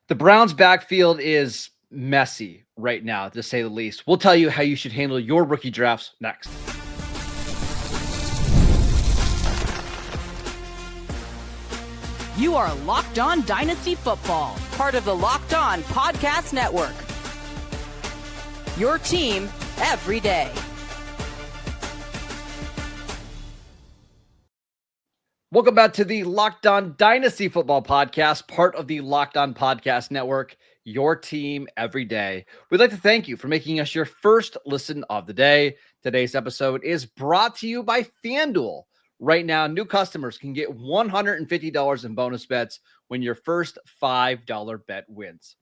The Browns' backfield is messy right now, to say the least. We'll tell you how you should handle your rookie drafts next. You are Locked On Dynasty Football, part of the Locked On Podcast Network. Your team every day. Welcome back to the Locked On Dynasty Football Podcast, part of the Locked On Podcast Network, your team every day. We'd like to thank you for making us your first listen of the day. Today's episode is brought to you by FanDuel. Right now, new customers can get $150 in bonus bets when your first $5 bet wins.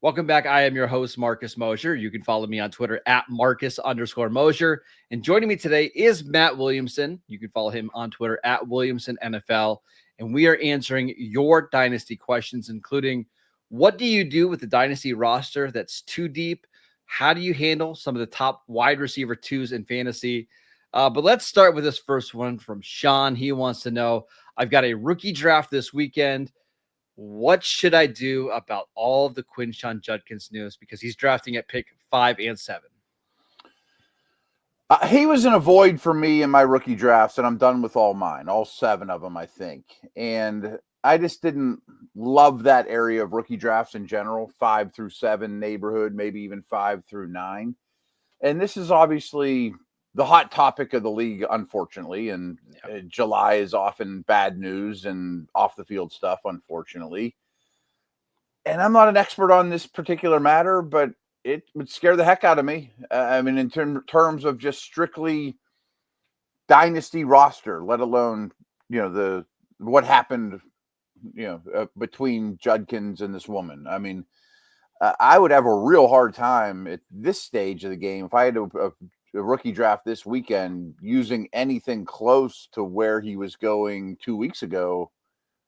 Welcome back. I am your host, Marcus Mosher. You can follow me on Twitter at Marcus_Mosher. And joining me today is Matt Williamson. You can follow him on Twitter at Williamson NFL. And we are answering your dynasty questions, including what do you do with the dynasty roster that's too deep? How do you handle some of the top wide receiver twos in fantasy? But let's start with this first one from Sean. He wants to know, I've got a rookie draft this weekend. What should I do about all of the Quinshon Judkins news? Because he's drafting at pick 5 and 7. He was in a void for me in my rookie drafts, and I'm done with all mine, all 7 of them, I think. And I just didn't love that area of rookie drafts in general, 5 through 7 neighborhood, maybe even 5 through 9. And this is obviously the hot topic of the league, unfortunately, and July is often bad news and off the field stuff, unfortunately. And I'm not an expert on this particular matter, but it would scare the heck out of me. I mean, in terms of just strictly dynasty roster, let alone, what happened, between Judkins and this woman. I mean, I would have a real hard time at this stage of the game if I had to a rookie draft this weekend using anything close to where he was going 2 weeks ago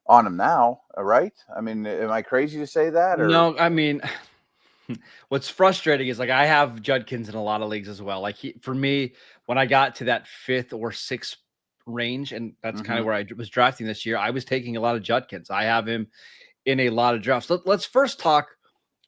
on him now. Right? I mean, am I crazy to say that? Or? No, I mean, what's frustrating is I have Judkins in a lot of leagues as well. For me, when I got to that 5th or 6th range, and that's kind of where I was drafting this year, I was taking a lot of Judkins. I have him in a lot of drafts. Let's first talk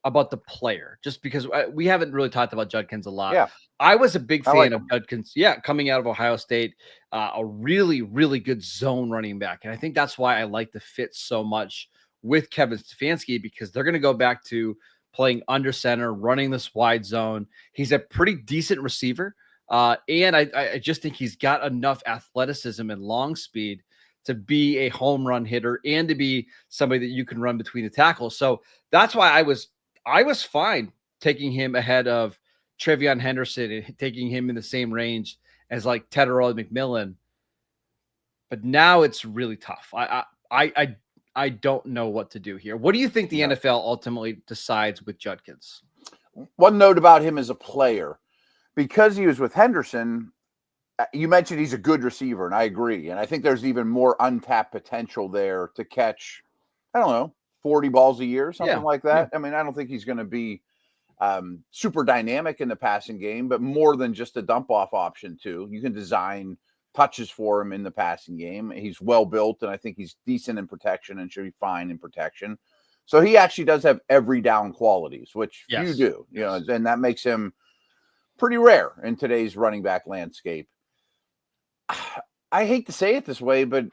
about the player, just because we haven't really talked about Judkins a lot. Yeah. I was a big fan of Judkins. Yeah, coming out of Ohio State, a really, really good zone running back. And I think that's why I like the fit so much with Kevin Stefanski, because they're going to go back to playing under center, running this wide zone. He's a pretty decent receiver. And I just think he's got enough athleticism and long speed to be a home run hitter and to be somebody that you can run between the tackles. So that's why I was fine taking him ahead of Trevion Henderson and taking him in the same range as Tedderall McMillan. But now it's really tough. I don't know what to do here. What do you think the NFL ultimately decides with Judkins? One note about him as a player, because he was with Henderson, you mentioned he's a good receiver, and I agree. And I think there's even more untapped potential there to catch, 40 balls a year, something like that. Yeah. I mean, I don't think he's going to be super dynamic in the passing game, but more than just a dump off option too. You can design touches for him in the passing game. He's well built, and I think he's decent in protection and should be fine in protection. So he actually does have every down qualities, which few do, and that makes him pretty rare in today's running back landscape. I hate to say it this way, but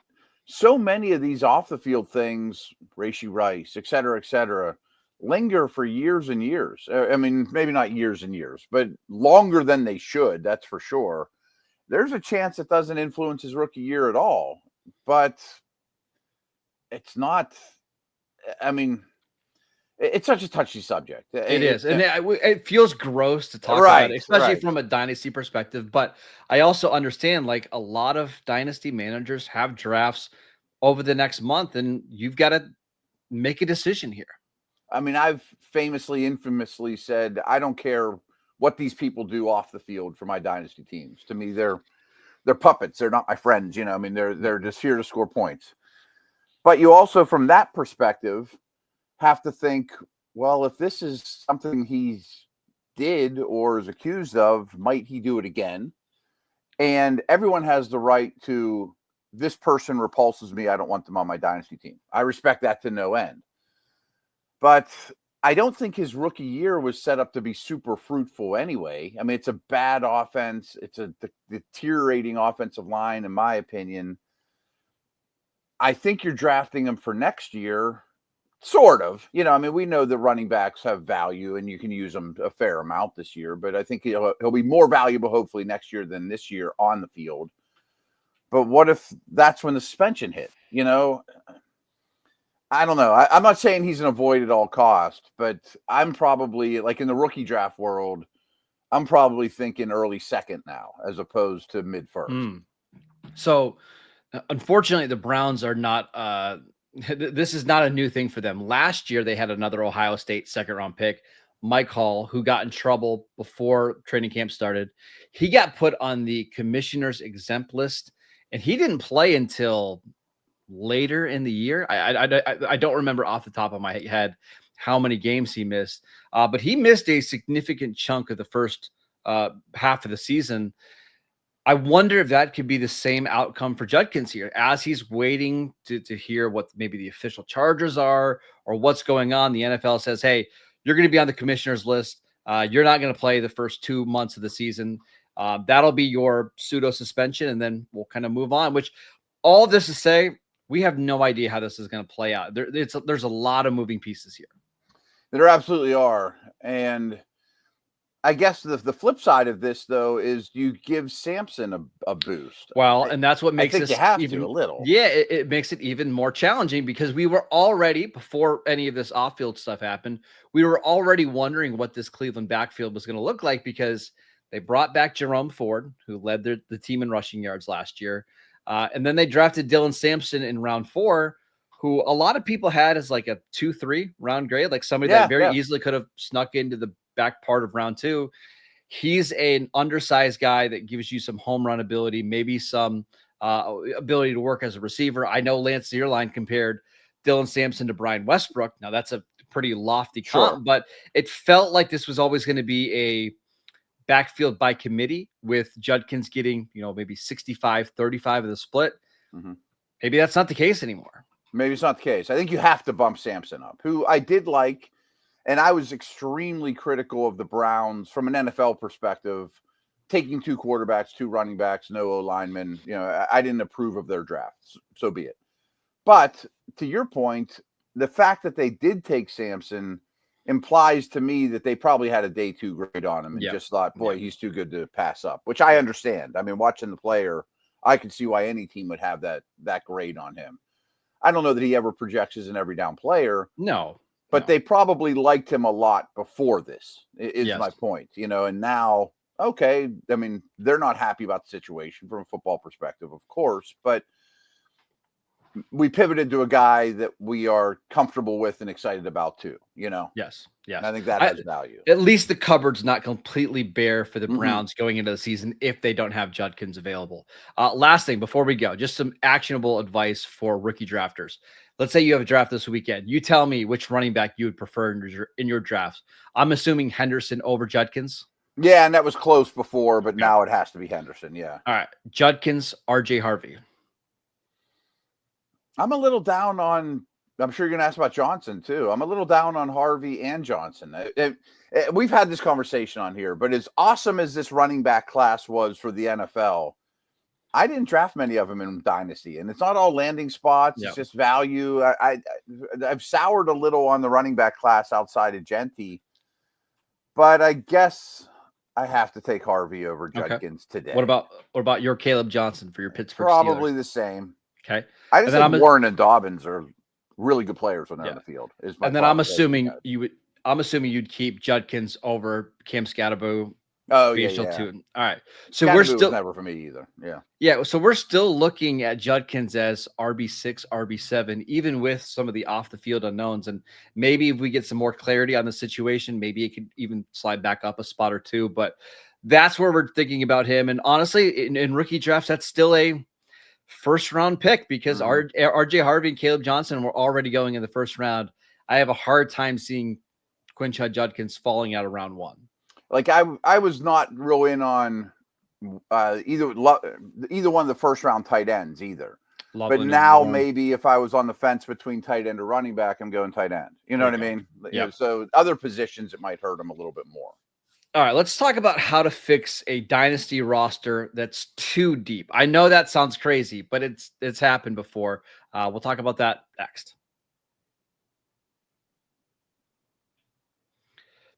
so many of these off the field things, Rashee Rice, et cetera, linger for years and years. I mean, maybe not years and years, but longer than they should. That's for sure. There's a chance it doesn't influence his rookie year at all, but it's not. I mean, it's such a touchy subject. It is. And it feels gross to talk about it, especially from a dynasty perspective. But I also understand a lot of dynasty managers have drafts over the next month, and you've got to make a decision here. I mean, I've infamously said, I don't care what these people do off the field for my dynasty teams. To me, they're puppets. They're not my friends. I mean, they're just here to score points. But you also, from that perspective, have to think, well, if this is something he's did or is accused of, might he do it again? And everyone has the right to, this person repulses me, I don't want them on my dynasty team. I respect that to no end. But I don't think his rookie year was set up to be super fruitful anyway. I mean, it's a bad offense. It's a deteriorating offensive line, in my opinion. I think you're drafting him for next year, sort of. I mean, we know the running backs have value and you can use them a fair amount this year, but I think he'll be more valuable hopefully next year than this year on the field. But what if that's when the suspension hit? I don't know. I'm not saying he's an avoid at all cost, but I'm probably, like, in the rookie draft world, I'm probably thinking early second now as opposed to mid first. So unfortunately, the Browns are not this is not a new thing for them. Last year, they had another Ohio State second-round pick, Mike Hall, who got in trouble before training camp started. He got put on the commissioner's exempt list, and he didn't play until later in the year. I don't remember off the top of my head how many games he missed, but he missed a significant chunk of the first half of the season. I wonder if that could be the same outcome for Judkins here as he's waiting to hear what maybe the official charges are or what's going on. The NFL says, hey, you're going to be on the commissioner's list. You're not going to play the first 2 months of the season. That'll be your pseudo suspension, and then we'll kind of move on, which all this to say, we have no idea how this is going to play out. There's a lot of moving pieces here. There absolutely are. And I guess the flip side of this, though, is you give Sampson a boost. Well, and that's what makes this even a little. Yeah, it makes it even more challenging because we were already, before any of this off-field stuff happened, we were already wondering what this Cleveland backfield was going to look like because they brought back Jerome Ford, who led the team in rushing yards last year. And then they drafted Dylan Sampson in round 4, who a lot of people had as like a 2-3 round grade, like somebody that very easily could have snuck into the back part of round 2. He's an undersized guy that gives you some home run ability, maybe some ability to work as a receiver. I know Lance Zierlein compared Dylan Sampson to Brian Westbrook. Now that's a pretty lofty comp, but it felt like this was always going to be a backfield by committee with Judkins getting, maybe 65-35 of the split. Maybe that's not the case anymore. Maybe it's not the case. I think you have to bump Sampson up, who I did like. And I was extremely critical of the Browns from an NFL perspective, taking 2 quarterbacks, 2 running backs, no O-linemen. I didn't approve of their drafts. So be it. But to your point, the fact that they did take Sampson implies to me that they probably had a day 2 grade on him and just thought, boy, he's too good to pass up, which I understand. I mean, watching the player, I could see why any team would have that grade on him. I don't know that he ever projects as an every down player. No. But they probably liked him a lot before this, is my point, and now, okay, I mean, they're not happy about the situation from a football perspective, of course, but we pivoted to a guy that we are comfortable with and excited about too, Yes. And I think that has value. At least the cupboard's not completely bare for the Browns going into the season if they don't have Judkins available. Last thing before we go, just some actionable advice for rookie drafters. Let's say you have a draft this weekend. You tell me which running back you would prefer in your drafts. I'm assuming Henderson over Judkins. Yeah, and that was close before, but now it has to be Henderson. Yeah. All right. Judkins, RJ Harvey. I'm a little down on, I'm sure you're going to ask about Johnson too. I'm a little down on Harvey and Johnson. We've had this conversation on here, but as awesome as this running back class was for the NFL, I didn't draft many of them in Dynasty, and it's not all landing spots. It's just value. I've soured a little on the running back class outside of Genty, but I guess I have to take Harvey over Judkins today. What about your Caleb Johnson for your Pittsburgh Probably Steelers? The same. Okay. I just think Warren and Dobbins are really good players when they're on the field. And then I'm assuming you'd keep Judkins over Cam Scatterbo. Oh, yeah. All right. So Scatterbo we're still never for me either. Yeah. Yeah. So we're still looking at Judkins as RB6, RB7, even with some of the off the field unknowns. And maybe if we get some more clarity on the situation, maybe it could even slide back up a spot or 2. But that's where we're thinking about him. And honestly, in rookie drafts, that's still a first round pick because RJ Harvey and Caleb Johnson were already going in the first round. I have a hard time seeing Quinshon Judkins falling out of round 1. Like I was not real in on either one of the first round tight ends either. But now maybe if I was on the fence between tight end or running back, I'm going tight end. You know what I mean? Yeah. So other positions, it might hurt him a little bit more. All right, let's talk about how to fix a dynasty roster that's too deep. I know that sounds crazy, but it's happened before. We'll talk about that next.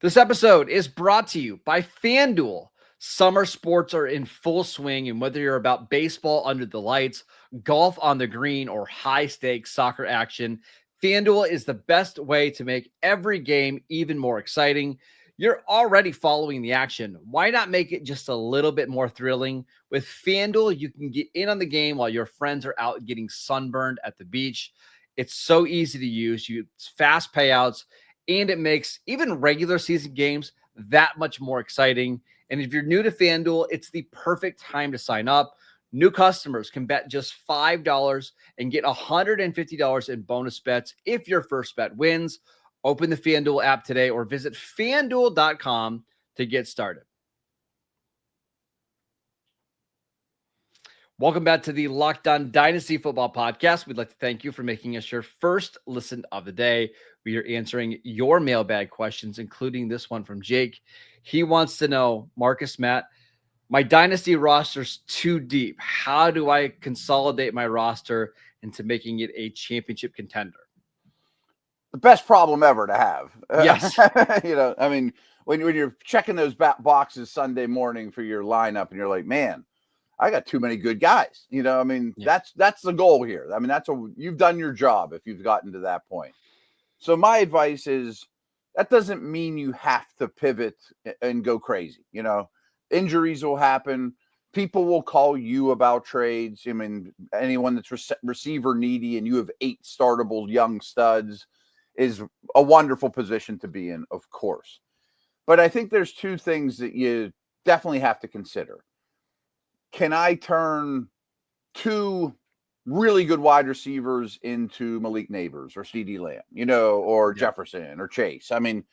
This episode is brought to you by FanDuel. Summer sports are in full swing, and whether you're about baseball under the lights, golf on the green, or high-stakes soccer action, FanDuel is the best way to make every game even more exciting. You're already following the action. Why not make it just a little bit more thrilling? With FanDuel, you can get in on the game while your friends are out getting sunburned at the beach. It's so easy to use. It's fast payouts, and it makes even regular season games that much more exciting. And if you're new to FanDuel, it's the perfect time to sign up. New customers can bet just $5 and get $150 in bonus bets if your first bet wins. Open the FanDuel app today or visit FanDuel.com to get started. Welcome back to the Locked On Dynasty Football Podcast. We'd like to thank you for making us your first listen of the day. We are answering your mailbag questions, including this one from Jake. He wants to know, Marcus, Matt, my dynasty roster's too deep. How do I consolidate my roster into making it a championship contender? The best problem ever to have. Yes. I mean, when you're checking those boxes Sunday morning for your lineup and you're like, man, I got too many good guys. That's the goal here. I mean, you've done your job if you've gotten to that point. So my advice is that doesn't mean you have to pivot and go crazy. Injuries will happen. People will call you about trades. I mean, anyone that's receiver needy and you have 8 startable young studs is a wonderful position to be in, of course. But I think there's 2 things that you definitely have to consider. Can I turn 2 really good wide receivers into Malik Neighbors or CD Lamb, or Jefferson or Chase? I mean,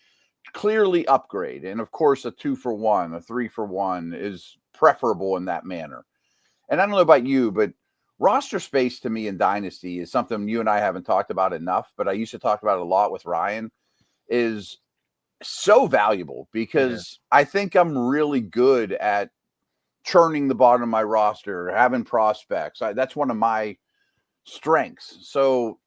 clearly upgrade. And of course, a 2-for-1, a 3-for-1 is preferable in that manner. And I don't know about you, but roster space to me in Dynasty is something you and I haven't talked about enough, but I used to talk about it a lot with Ryan, is so valuable because I think I'm really good at churning the bottom of my roster, having prospects. That's one of my strengths. So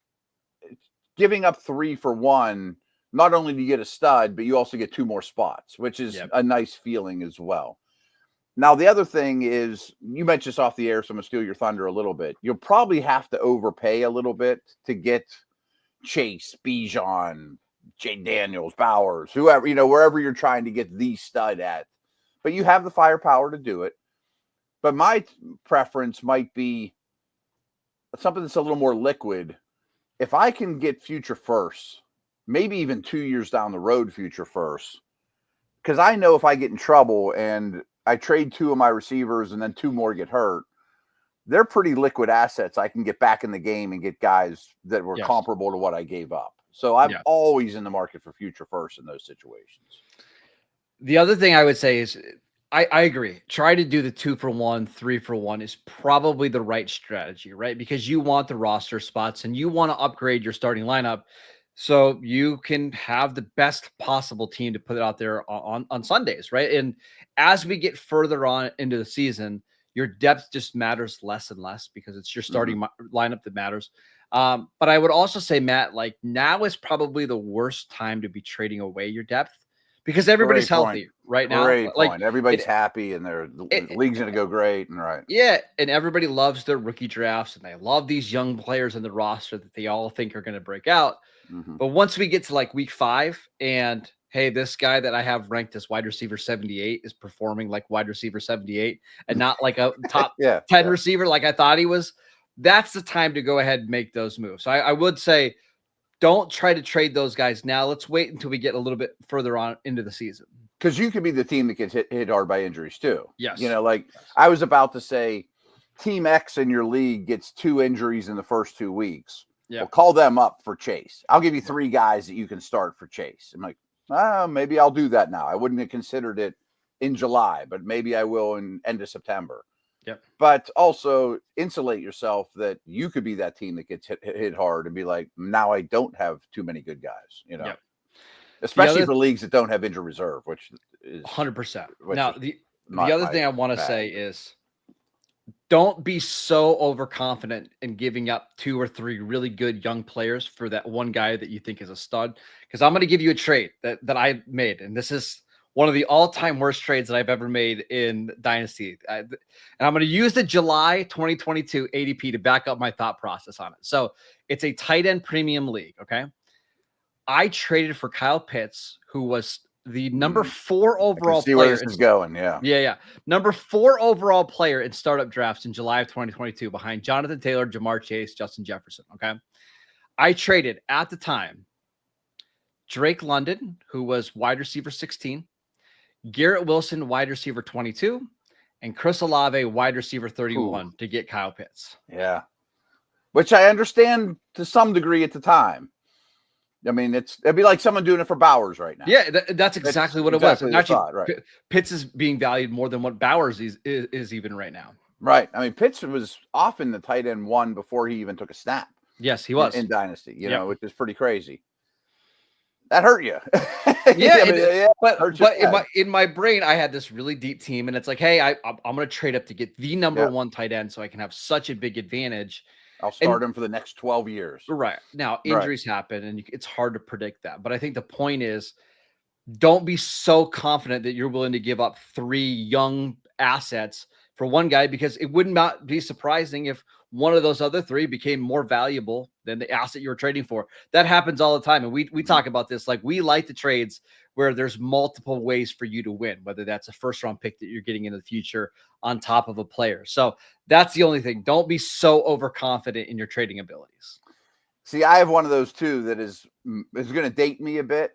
giving up 3-for-1, not only do you get a stud, but you also get 2 more spots, which is a nice feeling as well. Now, the other thing is, you mentioned this off the air, so I'm going to steal your thunder a little bit. You'll probably have to overpay a little bit to get Chase, Bijan, Jay Daniels, Bowers, whoever, wherever you're trying to get the stud at. But you have the firepower to do it. But my preference might be something that's a little more liquid. If I can get future firsts, maybe even 2 years down the road, future firsts, because I know if I get in trouble and I trade 2 of my receivers and then 2 more get hurt, they're pretty liquid assets. I can get back in the game and get guys that were comparable to what I gave up. So I'm always in the market for future firsts in those situations. The other thing I would say is I agree. Try to do the 2-for-1, 3-for-1 is probably the right strategy, right? Because you want the roster spots and you want to upgrade your starting lineup so you can have the best possible team to put it out there on Sundays, right? And as we get further on into the season, your depth just matters less and less because it's your starting lineup that matters. But I would also say, Matt, like now is probably the worst time to be trading away your depth because everybody's healthy right now. Like everybody's happy and the league's going to go great. And yeah. And everybody loves their rookie drafts and they love these young players in the roster that they all think are going to break out. But once we get to like week 5 and hey, this guy that I have ranked as wide receiver 78 is performing like wide receiver 78 and not like a top 10 receiver like I thought he was, that's the time to go ahead and make those moves. So I would say don't try to trade those guys now. Let's wait until we get a little bit further on into the season. Because you could be the team that gets hit hard by injuries too. Yes. I was about to say Team X in your league gets 2 injuries in the first 2 weeks. Yeah. Well, call them up for Chase. I'll give you 3 guys that you can start for Chase. I'm like, maybe I'll do that now. I wouldn't have considered it in July, but maybe I will in end of September. Yep. But also insulate yourself that you could be that team that gets hit hard and be like, now I don't have too many good guys, Yep. especially for leagues that don't have injury reserve, which is 100%. Now, the other thing I want to say agree. is don't be so overconfident in giving up 2 or 3 really good young players for that one guy that you think is a stud. Because I'm going to give you a trade that I made, and this is one of the all-time worst trades that I've ever made in Dynasty. And I'm going to use the July 2022 ADP to back up my thought process on it. So it's a tight end premium league, okay? I traded for Kyle Pitts, who was the number 4 overall player. Where this is going, yeah. Number 4 overall player in startup drafts in July of 2022 behind Jonathan Taylor, Jamar Chase, Justin Jefferson, okay? I traded at the time Drake London, who was wide receiver 16, Garrett Wilson, wide receiver 22, and Chris Olave, wide receiver 31 to get Kyle Pitts. Yeah. Which I understand to some degree at the time. I mean, it'd be like someone doing it for Bowers right now. Yeah, that's exactly what it was. Actually, right. Pitts is being valued more than what Bowers is even right now. Right. I mean, Pitts was often the tight end 1 before he even took a snap. Yes, he was. In Dynasty, you know, which is pretty crazy. That hurt you. Yeah, but in my brain, I had this really deep team, and it's like, hey, I'm going to trade up to get the number 1 tight end so I can have such a big advantage. I'll start him for the next 12 years. Right. Now, injuries happen, and it's hard to predict that. But I think the point is, don't be so confident that you're willing to give up 3 young assets for one guy, because it would not be surprising if one of those other 3 became more valuable than the asset you were trading for. That happens all the time. And we talk about this. Like, we like the trades where there's multiple ways for you to win, whether that's a first-round pick that you're getting in the future on top of a player. So that's the only thing. Don't be so overconfident in your trading abilities. See, I have one of those too that is going to date me a bit,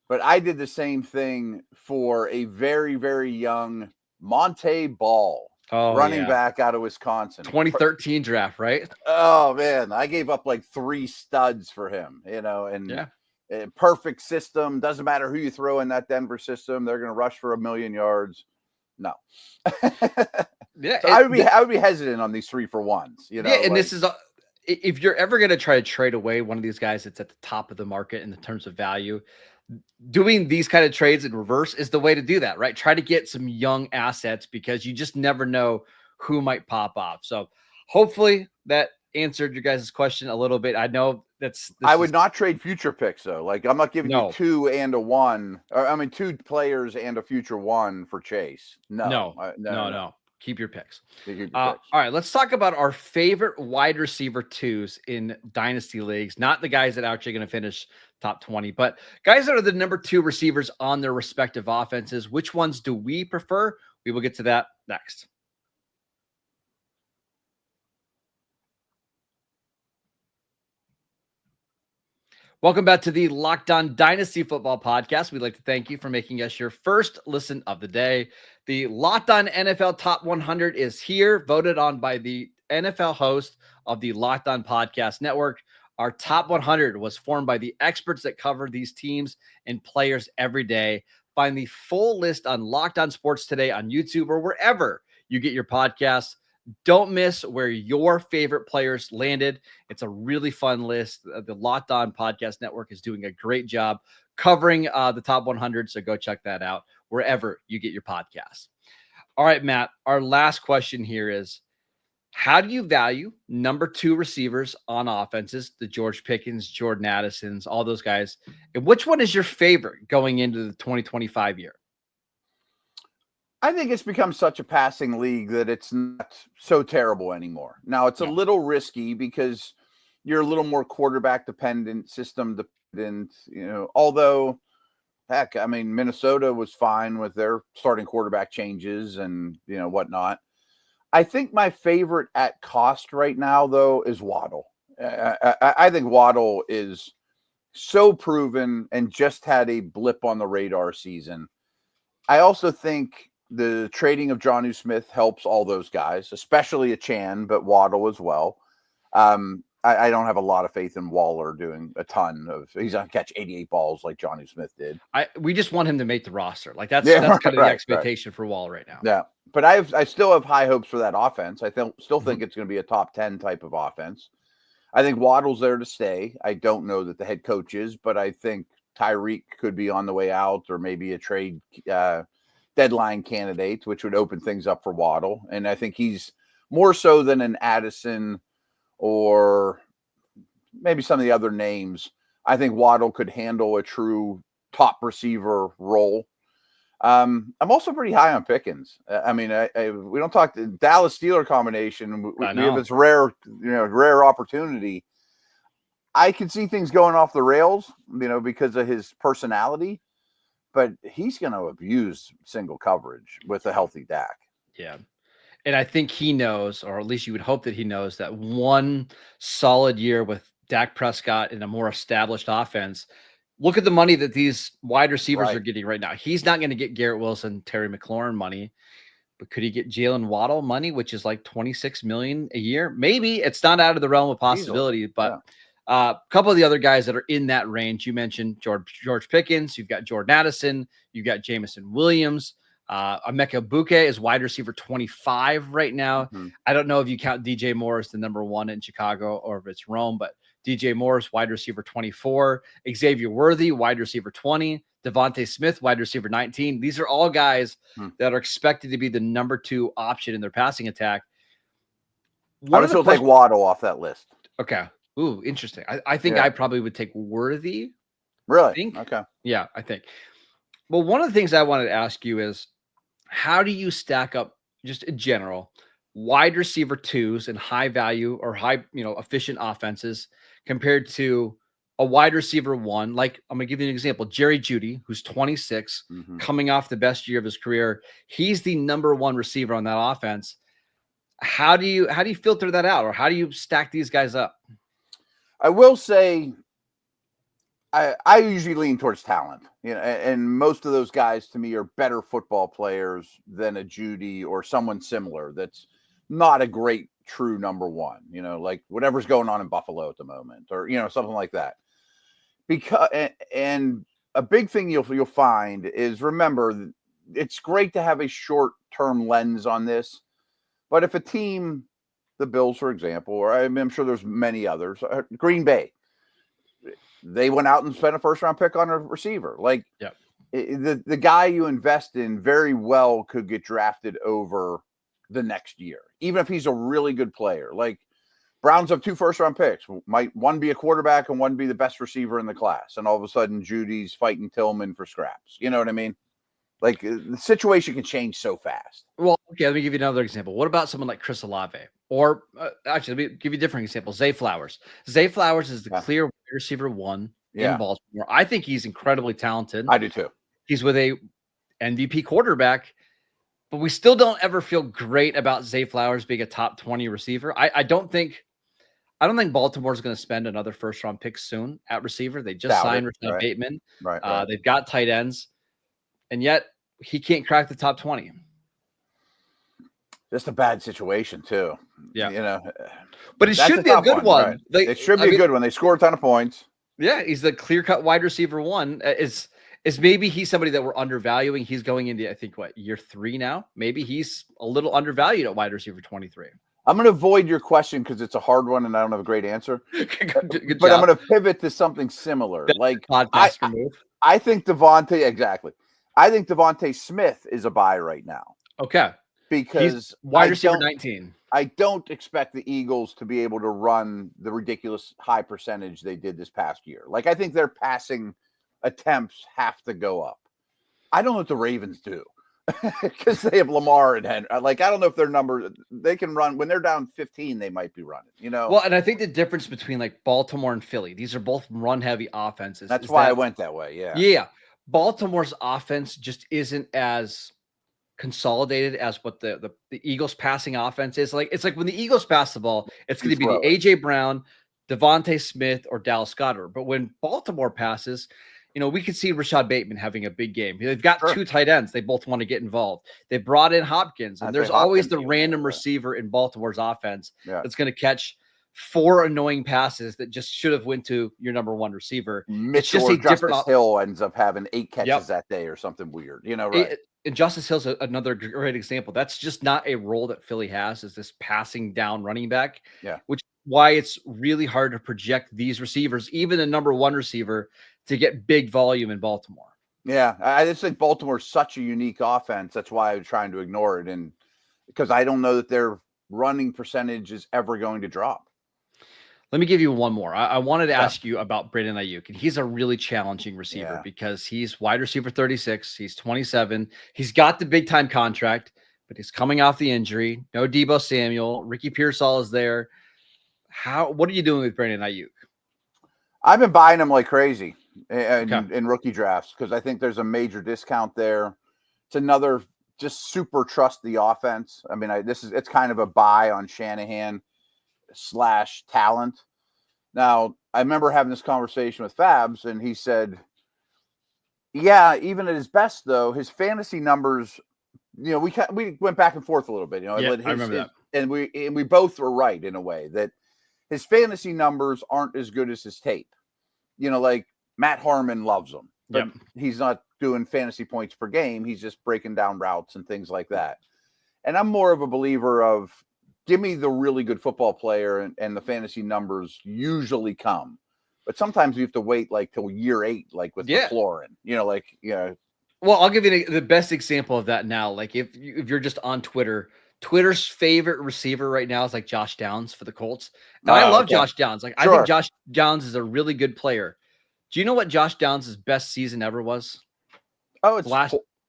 but I did the same thing for a very, very young Monte Ball, running back out of Wisconsin. 2013 draft, right? Oh, man. I gave up like 3 studs for him, and perfect system. Doesn't matter who you throw in that Denver system. They're going to rush for 1,000,000 yards. No. Yeah. So I would be hesitant on these 3-for-1s, Yeah. And this is, if you're ever going to try to trade away one of these guys that's at the top of the market in the terms of value, doing these kind of trades in reverse is the way to do that, right? Try to get some young assets, because you just never know who might pop off. So hopefully that answered your guys' question a little bit. I know I would not trade future picks though. Like, I'm not giving you 2 and a 1, or I mean 2 players and a future 1 for Chase. No. Keep your picks. All right, let's talk about our favorite wide receiver 2s in Dynasty leagues. Not the guys that are actually going to finish top 20, but guys that are the number 2 receivers on their respective offenses. Which ones do we prefer? We will get to that next. Welcome back to the Locked On Dynasty Football Podcast. We'd like to thank you for making us your first listen of the day. The Locked On NFL Top 100 is here, voted on by the NFL host of the Locked On Podcast Network. Our Top 100 was formed by the experts that cover these teams and players every day. Find the full list on Locked On Sports Today on YouTube or wherever you get your podcasts. Don't miss where your favorite players landed. It's a really fun list. The Locked On Podcast Network is doing a great job covering the top 100, so go check that out wherever you get your podcasts. All right, Matt, our last question here is, how do you value number 2 receivers on offenses, the George Pickens, Jordan Addisons, all those guys, and which one is your favorite going into the 2025 year? I think it's become such a passing league that it's not so terrible anymore. Now, it's a little risky because you're a little more quarterback dependent, system dependent, although, heck, I mean, Minnesota was fine with their starting quarterback changes and, whatnot. I think my favorite at cost right now, though, is Waddle. I think Waddle is so proven and just had a blip on the radar season. I also think the trading of Jonnu Smith helps all those guys, especially Achane, but Waddle as well. I don't have a lot of faith in Waller doing a ton of. He's going to catch 88 balls like Jonnu Smith did. We just want him to make the roster. Like that's kind of the expectation for Waller right now. Yeah. but I still have high hopes for that offense. I still think it's going to be a top 10 type of offense. I think Waddle's there to stay. I don't know that the head coach is, but I think Tyreek could be on the way out, or maybe a trade deadline candidate, which would open things up for Waddle. And I think he's more so than an Addison or maybe some of the other names. I think Waddle could handle a true top receiver role. I'm also pretty high on Pickens. I mean, we don't talk the Dallas Steeler combination. We have this rare opportunity. I could see things going off the rails, because of his personality, but he's going to abuse single coverage with a healthy Dak. Yeah. And I think he knows, or at least you would hope that he knows, that one solid year with Dak Prescott in a more established offense. Look at the money that these wide receivers are getting right now. He's not going to get Garrett Wilson, Terry McLaurin money, but could he get Jaylen Waddle money, which is like $26 million a year? Maybe. It's not out of the realm of possibility, but a couple of the other guys that are in that range, you mentioned George Pickens, you've got Jordan Addison, you've got Jameson Williams. Emeka Buke is wide receiver 25 right now. Mm-hmm. I don't know if you count DJ Moore as the number 1 in Chicago or if it's Rome, but DJ Moore's wide receiver 24, Xavier Worthy, wide receiver 20, Devontae Smith, wide receiver 19. These are all guys that are expected to be the number 2 option in their passing attack. I would still take Waddle off that list. Okay. Ooh, interesting. I think I probably would take Worthy. Really? Okay. Yeah, I think. Well, one of the things I wanted to ask you is, how do you stack up, just in general, wide receiver 2s and high value or high, efficient offenses compared to a wide receiver 1? Like, I'm going to give you an example. Jerry Jeudy, who's 26, coming off the best year of his career. He's the number 1 receiver on that offense. How do you filter that out, or how do you stack these guys up? I will say I usually lean towards talent, and most of those guys to me are better football players than a Jeudy or someone similar that's not a great true number 1, like whatever's going on in Buffalo at the moment, or something like that. Because and a big thing you'll find is, remember, it's great to have a short-term lens on this, but if a team, the Bills, for example, or I'm sure there's many others, Green Bay, they went out and spent a first-round pick on a receiver. Like, the guy you invest in very well could get drafted over the next year, even if he's a really good player. Like, Browns have 2 first-round picks. Might one be a quarterback and one be the best receiver in the class, and all of a sudden Judy's fighting Tillman for scraps. You know what I mean? Like, the situation can change so fast. Well, okay, let me give you another example. What about someone like Chris Olave? Or actually, let me give you a different example. Zay Flowers. Zay Flowers is the clear wide receiver 1 in Baltimore. I think he's incredibly talented. I do too. He's with a MVP quarterback, but we still don't ever feel great about Zay Flowers being a top 20 receiver. I don't think Baltimore's going to spend another first-round pick soon at receiver. They just signed Rashad Bateman. Right. They've got tight ends, and yet he can't crack the top 20. Just a bad situation too. Yeah. But it should be a good one. Right. It should be a good one. They score a ton of points. Yeah, he's the clear-cut wide receiver 1. Is maybe he's somebody that we're undervaluing. He's going into, I think, year 3 now? Maybe he's a little undervalued at wide receiver 23. I'm going to avoid your question because it's a hard one and I don't have a great answer. Good but job. I'm going to pivot to something similar. Like, I think Devontae Smith is a buy right now. Okay. Because he's wide receiver 19. I don't expect the Eagles to be able to run the ridiculous high percentage they did this past year. Like, I think their passing attempts have to go up. I don't know what the Ravens do because they have Lamar and Henry. Like, I don't know if their number, they can run when they're down 15, they might be running, Well, and I think the difference between like Baltimore and Philly, these are both run heavy offenses. That's why I went that way. Yeah. Yeah. Baltimore's offense just isn't as consolidated as what the Eagles passing offense is. Like, it's like when the Eagles pass the ball, it's going to be the AJ Brown, Devontae Smith, or Dallas Goedert. But when Baltimore passes, we could see Rashad Bateman having a big game. They've got 2 tight ends. They both want to get involved. They brought in Hopkins, and there's always the random receiver in Baltimore's offense that's going to catch 4 annoying passes that just should have went to your number one receiver. Mitch just or a different Justice Hill ends up having 8 catches Yep. that day or something weird, right? And Justice Hill's another great example. That's just not a role that Philly has, is this passing down running back. Yeah. Which why it's really hard to project these receivers, even the number one receiver, to get big volume in Baltimore. Yeah, I just think Baltimore's such a unique offense. That's why I'm trying to ignore it, and because I don't know that their running percentage is ever going to drop. Let me give you one more. I wanted to ask you about Brandon Ayuk, and he's a really challenging receiver because he's wide receiver 36. He's 27. He's got the big time contract, but he's coming off the injury. No Deebo Samuel. Ricky Pearsall is there. What are you doing with Brandon Ayuk? I've been buying him like crazy in rookie drafts because I think there's a major discount there. It's another just super trust the offense. I mean, it's kind of a buy on Shanahan / talent. Now, I remember having this conversation with Fabs, and he said, yeah, even at his best, though, his fantasy numbers, we went back and forth a little bit. I remember that. And we both were right in a way that his fantasy numbers aren't as good as his tape. Like Matt Harmon loves him, but he's not doing fantasy points per game. He's just breaking down routes and things like that. And I'm more of a believer of give me the really good football player and the fantasy numbers usually come. But sometimes you have to wait like till year 8, like with McLaurin, Well, I'll give you the best example of that now. Like if you're just on Twitter's favorite receiver right now is like Josh Downs for the Colts. And I love Josh Downs. Like I think Josh Downs is a really good player. Do you know what Josh Downs' best season ever was? Oh,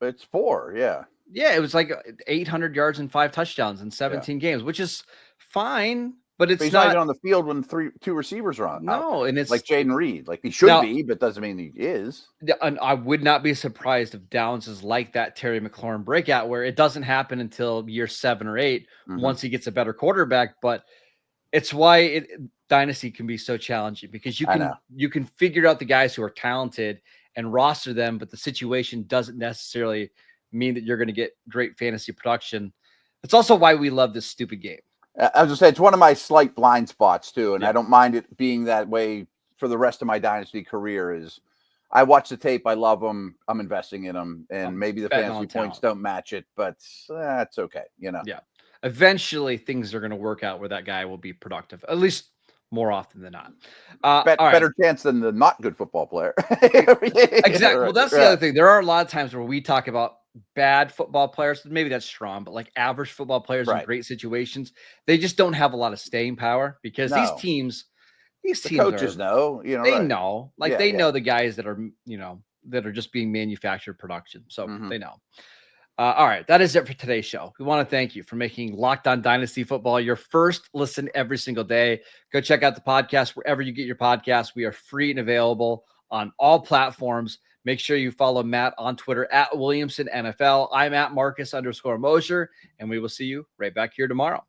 it's 4. Yeah. Yeah, it was like 800 yards and 5 touchdowns in 17 games, which is fine, but he's not even on the field when 2 receivers are on. No, and it's like Jaden Reed. Like he should be, but doesn't mean he is. And I would not be surprised if Downs is like that Terry McLaurin breakout where it doesn't happen until year 7 or 8 once he gets a better quarterback. But it's why Dynasty can be so challenging because you can figure out the guys who are talented and roster them, but the situation doesn't necessarily mean that you're going to get great fantasy production. It's also why we love this stupid game. I was just saying, it's one of my slight blind spots too, and I don't mind it being that way for the rest of my Dynasty career. Is I watch the tape, I love them, I'm investing in them, and maybe the fantasy points don't match it, but that's okay, Yeah. Eventually, things are going to work out where that guy will be productive, at least more often than not. Better chance than the not good football player. Exactly. Well, that's the other thing. There are a lot of times where we talk about bad football players. Maybe that's strong, but like average football players in great situations, they just don't have a lot of staying power because these teams the coaches know, they know, like they know the guys that are, that are just being manufactured production. So they know. All right. That is it for today's show. We want to thank you for making Locked On Dynasty Football your first listen every single day. Go check out the podcast wherever you get your podcasts. We are free and available on all platforms. Make sure you follow Matt on Twitter at Williamson NFL. I'm at Marcus _Mosher, and we will see you right back here tomorrow.